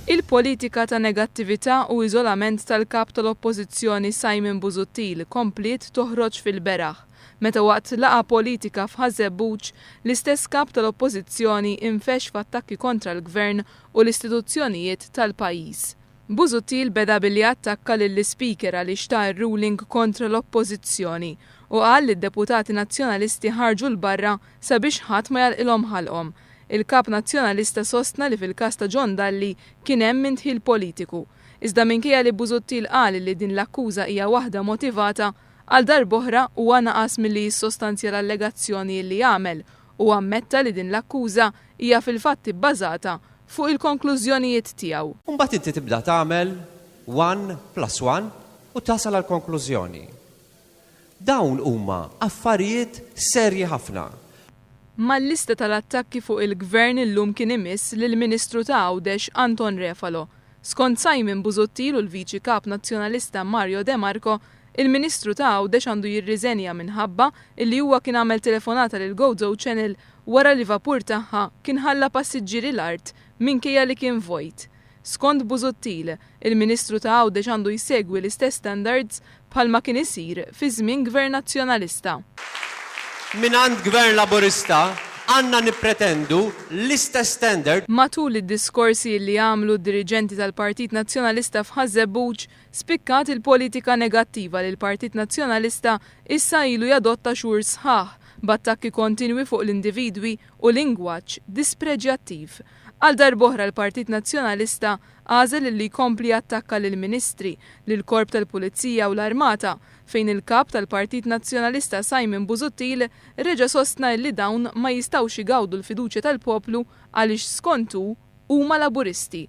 Il-politika ta' negattività u iżolament tal-kap tal-oppożizzjoni Simon Busutill komplet toħroġ fil-beraħ, meta waqt laqa politika f'Ħaż-Żebbuġ l-istess kap tal-oppożizzjoni infex f'attakki kontra l-gvern u l-istituzzjonijiet tal-pajjiż. Busutill beda billi attakka lill-Speaker għaliex ta' ruling kontra l-oppożizzjoni u qal li d-deputati nazzjonalisti ħarġu l-barra sabiex ħadd ma jalqilhom ħalqhom. Il-kap nazzjonalista sostna li fil-każ ta' John Dalli kien hemm intħil politiku. Iżda minkejja li Busuttil qal li din l-akkuża hija waħda motivata, għal darb'oħra huwa naqas milli jissostanzja l-allegazzjoni li jagħmel u ammetta li din l-akkuża hija fil-fatti bbażata fuq il-konklużjonijiet tiegħu. Imbagħad inti tibda tagħmel 1 + 1 u tasal għal konklużjoni. Dawn huma affarijiet serji ħafna. Mal-lista tal-attakki fuq il-gvern illum kien imiss lill-Ministru ta' Għawdex Anton Refalo. Skont Simon Busutill u l-Viċi Kap Nazzjonalista Mario De Marco, il-Ministru ta' Għawdex għandu jirriżenja minħabba illi huwa kien għamel telefonata lil Go Channel wara li vapur tagħha kien ħalla passiġġieri l-art minkejja li kien vojt. Skont Busuttil, il-Ministru ta' Għawdex għandu jsegwi l-istess standards bħalma kien isir fi żmien Gvern Nazzjonalista. Minant Gvern Laburista għandna nippretendu l-istess standard. Matul id-diskorsi li għamlu d-diriġenti tal-Partit Nazzjonalista f'Ħaż-Żebbuġ spikkat il-politika negattiva li l-Partit Nazzjonalista issa ilu jadotta xhur sħaħ b'attakki kontinwi fuq l-individwi u lingwaġġ dispreġjattiv. Għal darb'oħra l-Partit Nazzjonalista għażel li jkompli attakka lill-Ministri, lill-Korp tal-Pulizija u l-Armata, fejn il-kap tal-Partit Nazzjonalista Simon Busutill reġa' sostna li dawn ma jistgħux igawdu l-fiduċja tal-poplu għaliex skontu huma Laburisti.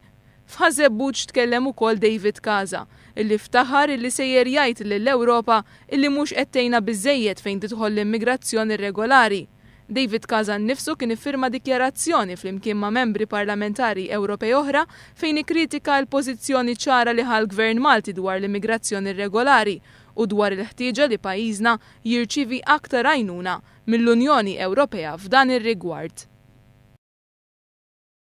F'Ħaż-Żebbuġ tkellem ukoll David Kaza, illi ftaħar illi sejjer jgħid lill-Ewropa illi mhux qed tgħinha biżżejjed fejn tidħol l-immigrazzjoni irregolari. David Kaza nnifsu kien iffirma dikjarazzjoni flimkien ma' membri parlamentari Ewropej oħra fejn ikkritika l-pożizzjoni ċara li ħal-Gvern Malti dwar l-immigrazzjoni irregolari u dwar il-ħtieġa li pajjiżna jirċievi aktar għajnuna mill-Unjoni Ewropea f'dan ir-rigward.